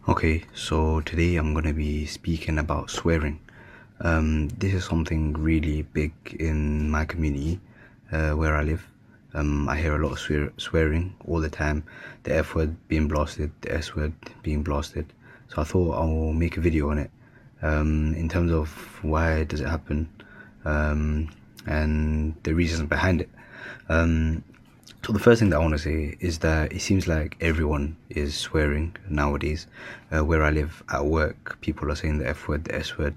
Okay, so today I'm going to be speaking about swearing. This is something really big in my community where I live. I hear a lot of swearing all the time, the F word being blasted, the S word being blasted. So I thought I'll make a video on it in terms of why does it happen and the reasons behind it. So the first thing that I want to say is that it seems like everyone is swearing nowadays. Where I live at work, people are saying the F word, the S word,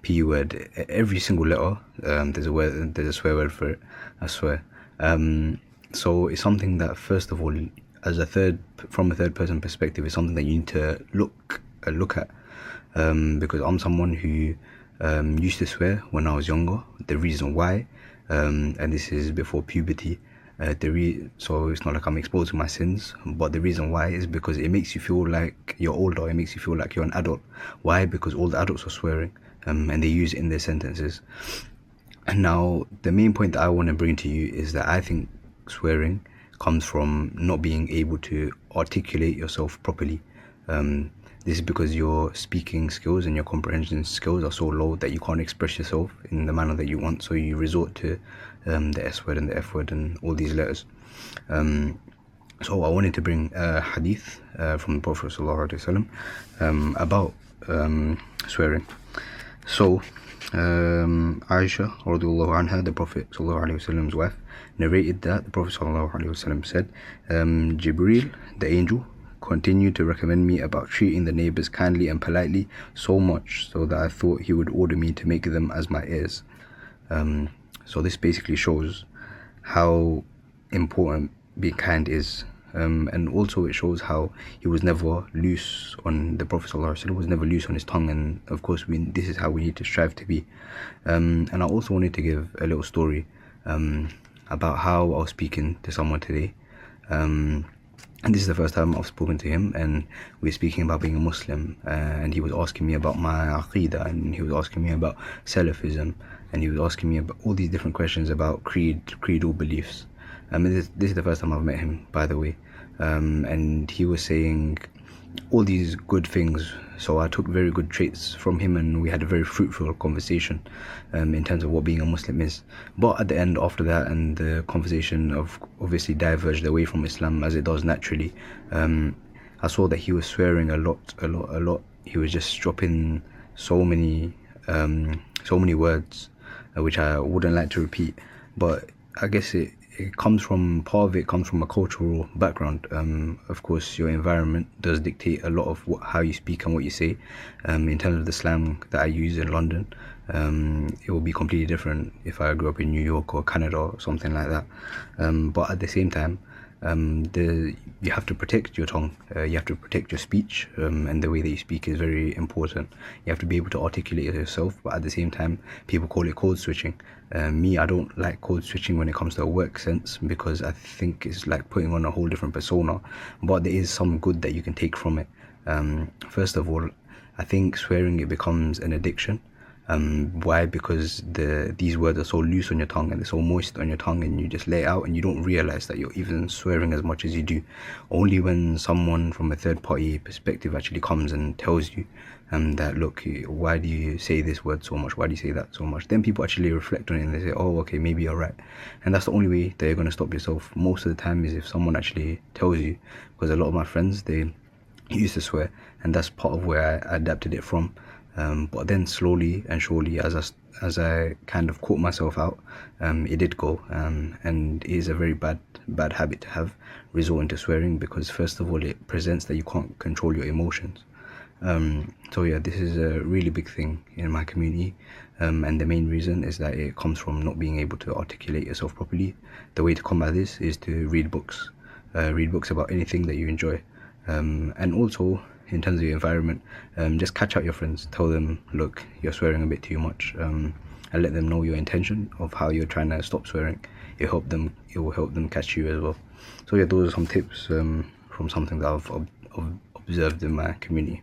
P word, every single letter. There's a swear word for it. I swear. So it's something that, first of all, from a third person perspective, is something that you need to look at. Because I'm someone who used to swear when I was younger. The reason why, and this is before puberty, so it's not like I'm exposed to my sins, but the reason why is because it makes you feel like you're older. It makes you feel like you're an adult. Why? Because all the adults are swearing, and they use it in their sentences. And now the main point that I want to bring to you is that I think swearing comes from not being able to articulate yourself properly. This is because your speaking skills and your comprehension skills are so low that you can't express yourself in the manner that you want. So you resort to the S word and the F word and all these letters. So I wanted to bring a hadith from the Prophet ﷺ about swearing. So Aisha radiallahu anha, the Prophet ﷺ's wife, narrated that the Prophet ﷺ said, Jibreel, the angel, continued to recommend me about treating the neighbors kindly and politely, so much so that I thought he would order me to make them as my heirs. So this basically shows how important being kind is. And also it shows how he was never loose on the Prophet ﷺ was never loose on his tongue, and of course this is how we need to strive to be. And I also wanted to give a little story about how I was speaking to someone today. And this is the first time I've spoken to him, and we're speaking about being a Muslim, and he was asking me about my Aqidah, and he was asking me about Salafism, and he was asking me about all these different questions about creedal beliefs. This is the first time I've met him, by the way, and he was saying all these good things. So I took very good traits from him, and we had a very fruitful conversation in terms of what being a Muslim is. But at the end, after that, and the conversation obviously diverged away from Islam as it does naturally, I saw that he was swearing a lot. He was just dropping so many words, which I wouldn't like to repeat. But I guess part of it comes from a cultural background. Of course, your environment does dictate a lot of how you speak and what you say. In terms of the slang that I use in London, it will be completely different if I grew up in New York or Canada or something like that. But at the same time, you have to protect your tongue, you have to protect your speech, and the way that you speak is very important. You have to be able to articulate yourself, but at the same time, people call it code switching. I don't like code switching when it comes to a work sense, because I think it's like putting on a whole different persona, but there is some good that you can take from it. First of all, I think swearing, it becomes an addiction. Why? Because these words are so loose on your tongue, and they're so moist on your tongue, and you just lay it out and you don't realize that you're even swearing as much as you do. Only when someone from a third party perspective actually comes and tells you that, look, why do you say this word so much, why do you say that so much, then people actually reflect on it and they say, oh, okay, maybe you're right. And that's the only way that you're going to stop yourself most of the time, is if someone actually tells you. Because a lot of my friends, they used to swear, and that's part of where I adapted it from. But then slowly and surely, as I kind of caught myself out, it did go, and it is a very bad habit to have, resorting to swearing, because first of all, it presents that you can't control your emotions. So yeah, this is a really big thing in my community, and the main reason is that it comes from not being able to articulate yourself properly. The way to combat this is to read books about anything that you enjoy, and also in terms of your environment, just catch out your friends, tell them, look, you're swearing a bit too much, and let them know your intention of how you're trying to stop swearing. It will help them catch you as well. So yeah, those are some tips from something that I've observed in my community.